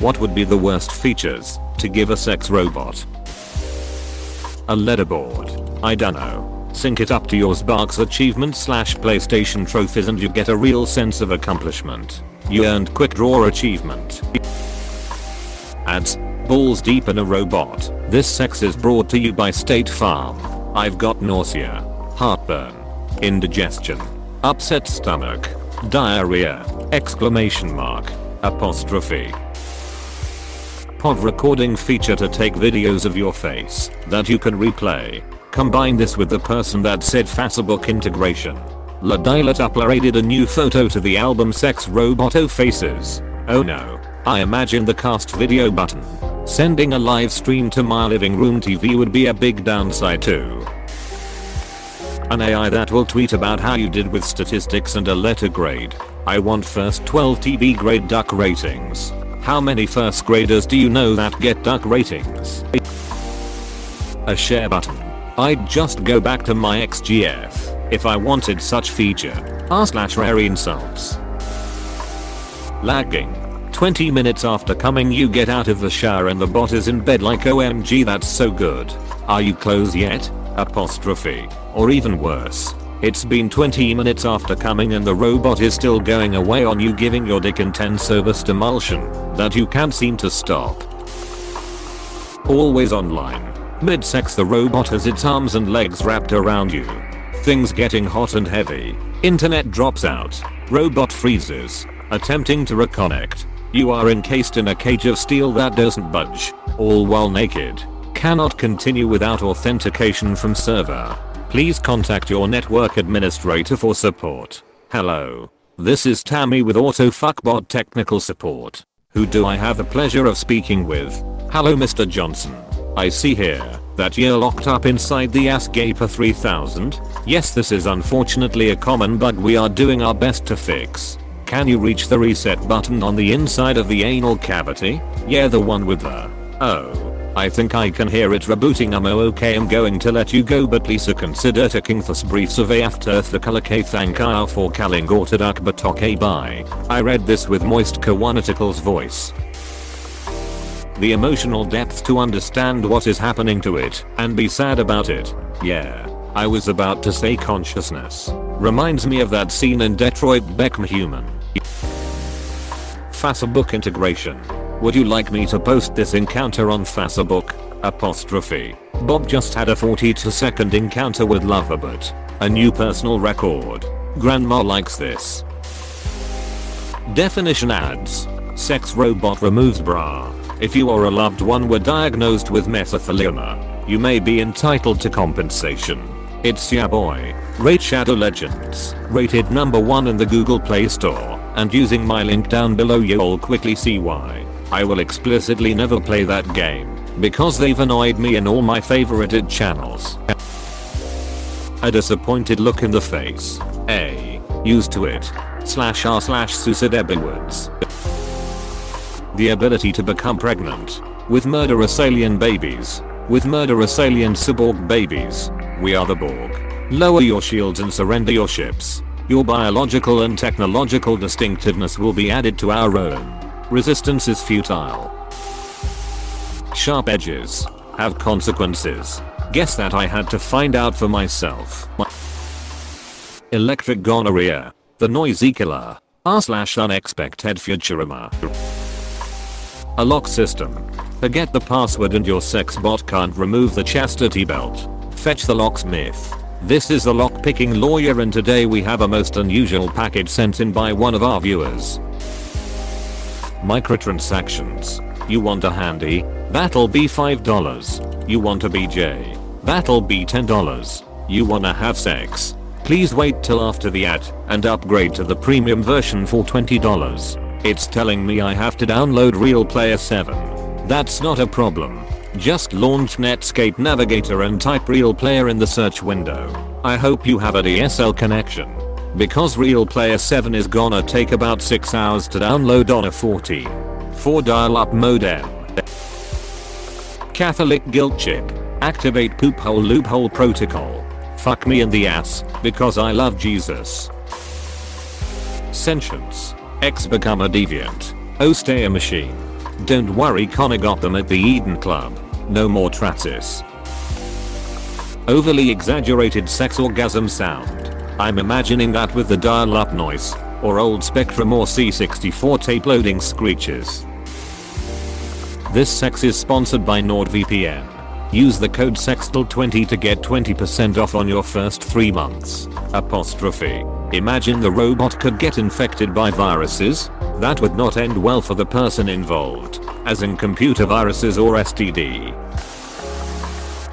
What would be the worst features to give a sex robot? A leaderboard. I dunno. Sync it up to your Xbox achievements / PlayStation trophies and you get a real sense of accomplishment. You earned quick draw achievement. Ads. Balls deep in a robot. This sex is brought to you by State Farm. I've got nausea, heartburn, indigestion, upset stomach, diarrhea, exclamation mark, apostrophe. POV recording feature to take videos of your face that you can replay. Combine this with the person that said Facebook integration. La Dilat uploaded a new photo to the album Sex Roboto Faces. Oh no, I imagine the cast video button. Sending a live stream to my living room TV would be a big downside too. An AI that will tweet about how you did with statistics and a letter grade. I want first 12 TB grade duck ratings. How many first graders do you know that get duck ratings? A share button. I'd just go back to my XGF if I wanted such feature. r/rare insults. Lagging. 20 minutes after coming you get out of the shower and the bot is in bed like OMG that's so good. Are you close yet? Apostrophe. Or even worse. It's been 20 minutes after coming and the robot is still going away on you giving your dick intense overst emulsion that you can't seem to stop. Always online. Mid-sex the robot has its arms and legs wrapped around you. Things getting hot and heavy. Internet drops out. Robot freezes. Attempting to reconnect. You are encased in a cage of steel that doesn't budge. All while naked. Cannot continue without authentication from server. Please contact your network administrator for support. Hello. This is Tammy with AutoFuckBot technical support. Who do I have the pleasure of speaking with? Hello Mr. Johnson. I see here that you're locked up inside the Ass Gaper 3000. Yes, this is unfortunately a common bug we are doing our best to fix. Can you reach the reset button on the inside of the anal cavity? Yeah, the one with the... Oh. I think I can hear it rebooting. Okay, I'm going to let you go, but please consider taking this brief survey after the kalake thank you for calling ortodox but okay bye. I read this with moist Kawanatical's voice. The emotional depth to understand what is happening to it and be sad about it. Yeah. I was about to say consciousness. Reminds me of that scene in Detroit Become Human. Facebook integration. Would you like me to post this encounter on Facebook? Apostrophe. Bob just had a 42-second encounter with Loverbot. A new personal record. Grandma likes this. Definition adds. Sex robot removes bra. If you or a loved one were diagnosed with mesothelioma, you may be entitled to compensation. It's ya boy. Rate Shadow Legends. Rated #1 in the Google Play Store. And using my link down below you'll quickly see why. I will explicitly never play that game, because they've annoyed me in all my favorited channels. A disappointed look in the face. A. Used to it. /r/suicidebbywards. The ability to become pregnant. With murderous alien babies. With murderous alien cyborg babies. We are the Borg. Lower your shields and surrender your ships. Your biological and technological distinctiveness will be added to our own. Resistance is futile. Sharp edges have consequences. Guess that I had to find out for myself. Electric gonorrhea. The noisy killer. r/unexpected futurama. A lock system. Forget the password and your sex bot can't remove the chastity belt. Fetch the locksmith. This is the lockpicking lawyer and today we have a most unusual package sent in by one of our viewers. Microtransactions. You want a handy? That'll be $5. You want a BJ? That'll be $10. You wanna have sex? Please wait till after the ad and upgrade to the premium version for $20. It's telling me I have to download Real Player 7. That's not a problem. Just launch Netscape Navigator and type Real Player in the search window. I hope you have a DSL connection, because Real Player 7 is gonna take about 6 hours to download on a 14.4 dial-up modem. Catholic guilt chip. Activate poop hole loophole protocol. Fuck me in the ass, because I love Jesus. Sentience. X become a deviant. O stay a machine. Don't worry, Connor got them at the Eden Club. No more Tratis. Overly exaggerated sex orgasm sound. I'm imagining that with the dial-up noise, or old Spectrum or C64 tape loading screeches. This sex is sponsored by NordVPN. Use the code SEXTIL20 to get 20% off on your first 3 months. Apostrophe. Imagine the robot could get infected by viruses? That would not end well for the person involved, as in computer viruses or STD.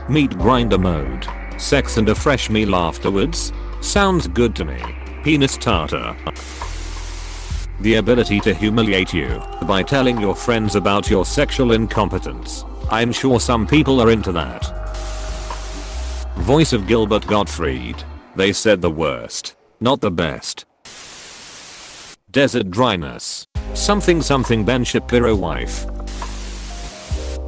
Meat grinder mode. Sex and a fresh meal afterwards? Sounds good to me. Penis tartar. The ability to humiliate you by telling your friends about your sexual incompetence. I'm sure some people are into that. Voice of Gilbert Gottfried. They said the worst, not the best. Desert dryness. Something something Ben Shapiro wife.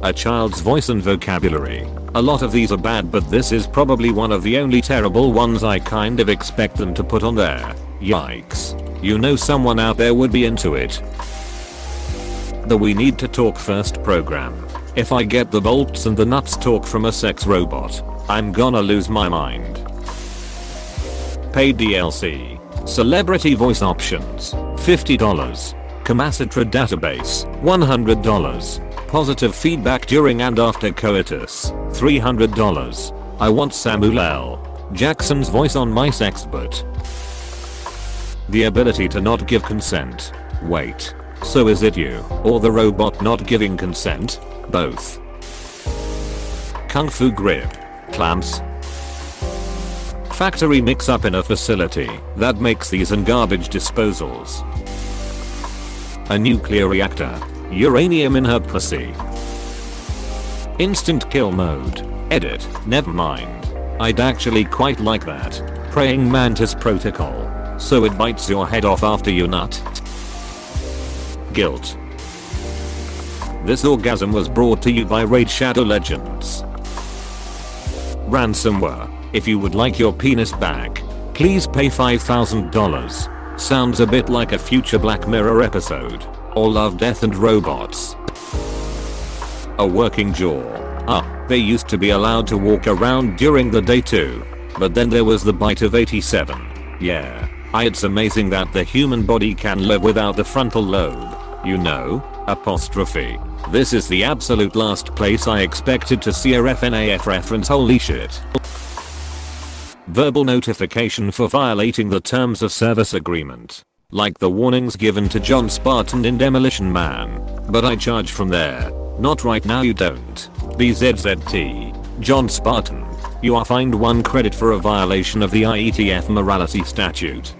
A child's voice and vocabulary. A lot of these are bad, but this is probably one of the only terrible ones. I kind of expect them to put on there. Yikes. You know someone out there would be into it. The We Need to Talk First program. If I get the bolts and the nuts talk from a sex robot, I'm gonna lose my mind. Paid DLC. Celebrity voice options. $50. Comacitra database. $100. Positive feedback during and after coitus. $300. I want Samuel L. Jackson's voice on my sexbot. The ability to not give consent. Wait. So is it you, or the robot not giving consent? Both. Kung Fu grip. Clamps. Factory mix-up in a facility that makes these and garbage disposals. A nuclear reactor. Uranium in her pussy. Instant kill mode. Edit. Never mind. I'd actually quite like that. Praying mantis protocol. So it bites your head off after you nut. Guilt. This orgasm was brought to you by Raid Shadow Legends. Ransomware. If you would like your penis back, please pay $5,000. Sounds a bit like a future Black Mirror episode. Or Love, Death and Robots. A working jaw. They used to be allowed to walk around during the day too. But then there was the bite of 87. Yeah. It's amazing that the human body can live without the frontal lobe. You know? Apostrophe. This is the absolute last place I expected to see a FNAF reference. Holy shit. Verbal notification for violating the terms of service agreement. Like the warnings given to John Spartan in Demolition Man. But I charge from there. Not right now, you don't. BZZT. John Spartan. You are fined 1 credit for a violation of the IETF morality statute.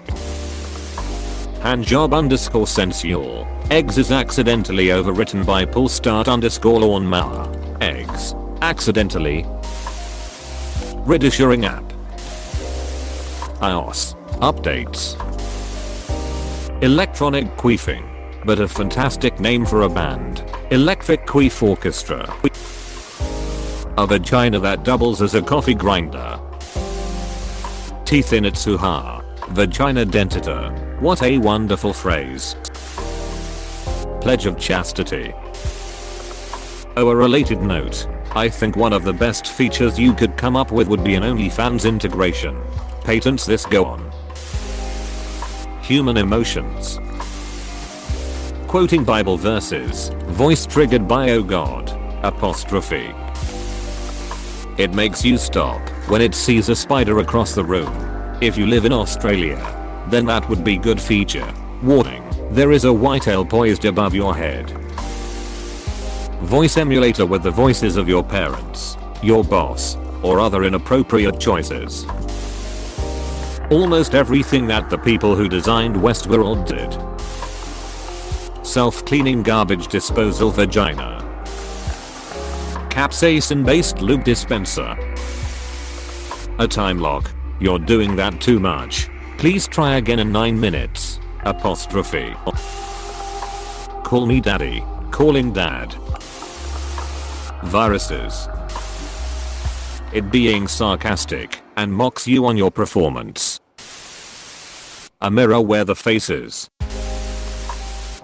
Handjob _ sensual. Eggs is accidentally overwritten by pull_start _ lawnmower. Eggs. Accidentally. Reassuring app. iOS. Updates. Electronic queefing. But a fantastic name for a band. Electric Queef Orchestra. A vagina that doubles as a coffee grinder. Teeth in its hoo-ha. Vagina dentata. What a wonderful phrase. Pledge of chastity. Oh, a related note. I think one of the best features you could come up with would be an OnlyFans integration. Patents this, go on. Human emotions. Quoting Bible verses. Voice triggered by oh god. Apostrophe. It makes you stop when it sees a spider across the room. If you live in Australia, then that would be good feature. Warning, there is a whitetail poised above your head. Voice emulator with the voices of your parents, your boss, or other inappropriate choices. Almost everything that the people who designed Westworld did. Self-cleaning garbage disposal vagina. Capsaicin-based lube dispenser. A time lock. You're doing that too much. Please try again in 9 minutes. Apostrophe. Call me daddy. Calling dad. Viruses. It being sarcastic and mocks you on your performance. A mirror where the face is.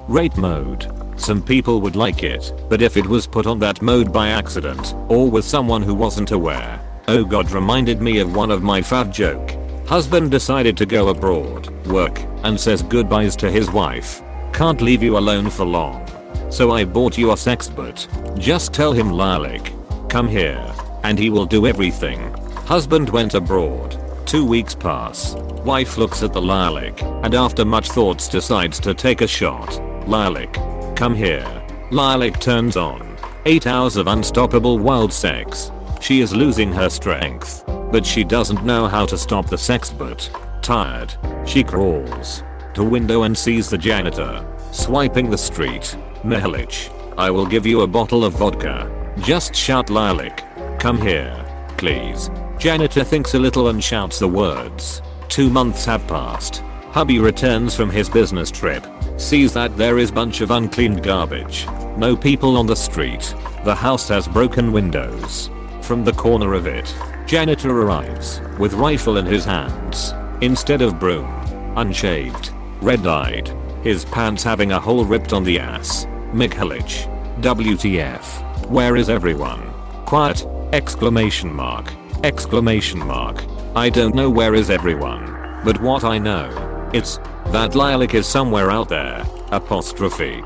Rate mode. some people would like it, but if it was put on that mode by accident, or with someone who wasn't aware, oh god, reminded me of one of my fat joke. Husband decided to go abroad, work, and says goodbyes to his wife. Can't leave you alone for long. So I bought you a sexbot. Just tell him Lilac, come here, and he will do everything. Husband went abroad. 2 weeks pass. Wife looks at the Lilac, and after much thoughts decides to take a shot. Lilac, come here. Lilac turns on. 8 hours of unstoppable wild sex. She is losing her strength, but she doesn't know how to stop the sexbot. Tired, she crawls to window and sees the janitor swiping the street. Mihalich, I will give you a bottle of vodka. Just shout Lilac, come here, please. Janitor thinks a little and shouts the words. 2 months have passed. Hubby returns from his business trip, sees that there is bunch of uncleaned garbage. No people on the street. The house has broken windows. From the corner of it, janitor arrives with rifle in his hands. Instead of broom, unshaved, red-eyed, his pants having a hole ripped on the ass. Mihalich, WTF? Where is everyone? Quiet! Exclamation mark. Exclamation mark. I don't know where is everyone, but what I know, it's that Lilac is somewhere out there. Apostrophe.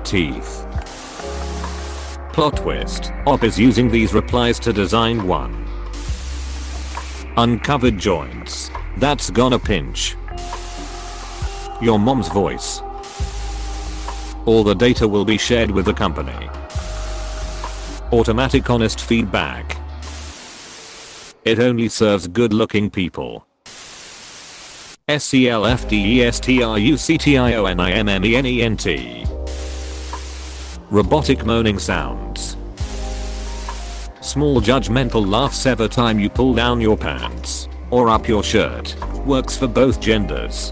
Teeth. Plot twist. Op is using these replies to design one. Uncovered joints. That's gonna pinch. Your mom's voice. All the data will be shared with the company. Automatic honest feedback. It only serves good looking people. SCLFDESTRUCTIONIMMENENT. Robotic moaning sounds. Small judgmental laughs every time you pull down your pants or up your shirt. Works for both genders.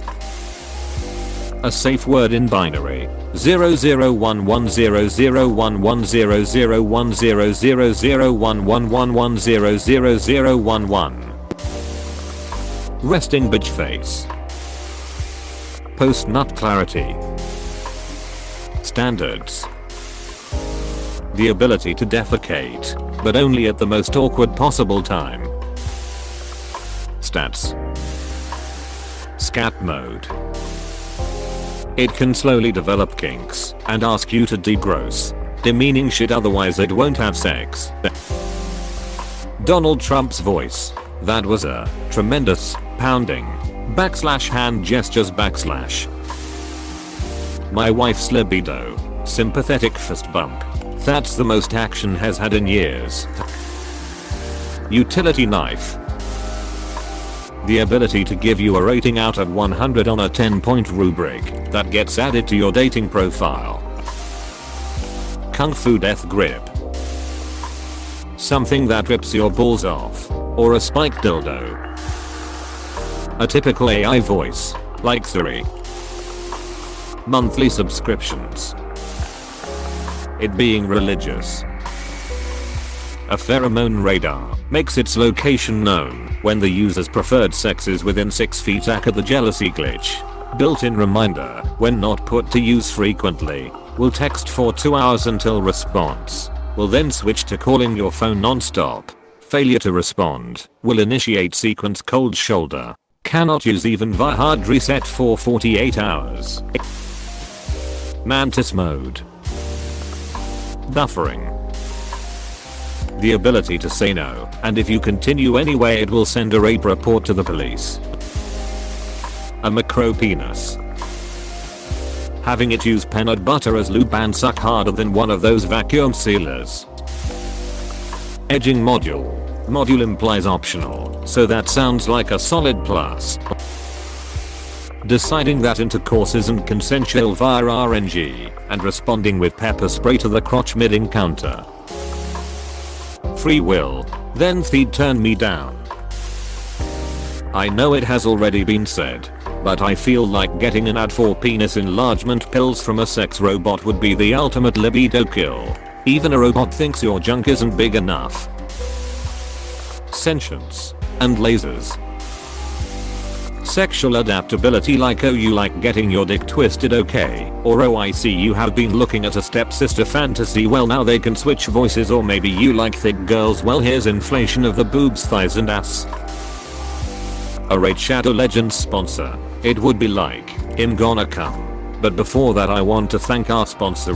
A safe word in binary. 00110010010001111000011. Resting bitch face. Post nut clarity. Standards. The ability to defecate, but only at the most awkward possible time. Stats. Scat mode. It can slowly develop kinks and ask you to degross, demeaning shit, otherwise it won't have sex. Donald Trump's voice. That was a tremendous pounding. /hand gestures /. My wife's libido. Sympathetic fist bump. That's the most action has had in years. Utility knife. The ability to give you a rating out of 100 on a 10-point rubric that gets added to your dating profile. Kung Fu death grip. Something that rips your balls off. Or a spiked dildo. A typical AI voice, like Siri. Monthly subscriptions. It being religious. A pheromone radar makes its location known when the user's preferred sex is within 6 feet. Aka the jealousy glitch. Built-in reminder when not put to use frequently. Will text for 2 hours until response. Will then switch to calling your phone non-stop. Failure to respond will initiate sequence cold shoulder. Cannot use even via hard reset for 48 hours. Mantis mode. Buffering. The ability to say no, and if you continue anyway it will send a rape report to the police. A macro penis. Having it use peanut butter as lube and suck harder than one of those vacuum sealers. Edging module. Module implies optional, so that sounds like a solid plus. Deciding that intercourse isn't consensual via RNG, and responding with pepper spray to the crotch mid-encounter. Free will. Then feed turn me down. I know it has already been said, but I feel like getting an ad for penis enlargement pills from a sex robot would be the ultimate libido kill. Even a robot thinks your junk isn't big enough. Sentience. And lasers. Sexual adaptability, like oh you like getting your dick twisted, okay, or oh I see you have been looking at a stepsister fantasy, well now they can switch voices, or maybe you like thick girls, well here's inflation of the boobs, thighs and ass. A Raid Shadow Legends sponsor. It would be like, I'm gonna come. But before that I want to thank our sponsor.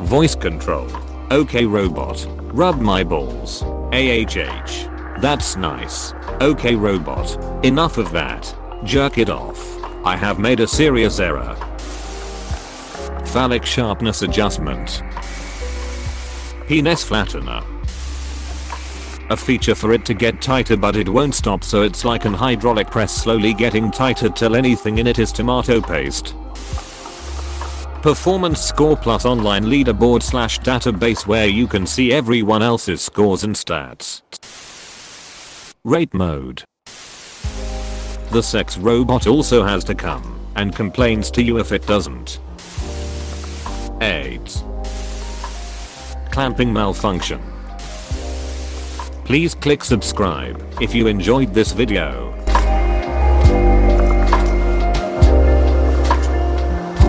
Voice control. Okay robot. Rub my balls. AHH. That's nice. Okay robot. Enough of that. Jerk it off. I have made a serious error. Phallic sharpness adjustment. Penis flattener. A feature for it to get tighter but it won't stop, so it's like an hydraulic press slowly getting tighter till anything in it is tomato paste. Performance score plus online leaderboard / database where you can see everyone else's scores and stats. Rate mode. The sex robot also has to come and complains to you if it doesn't. 8. Clamping malfunction. Please click subscribe if you enjoyed this video.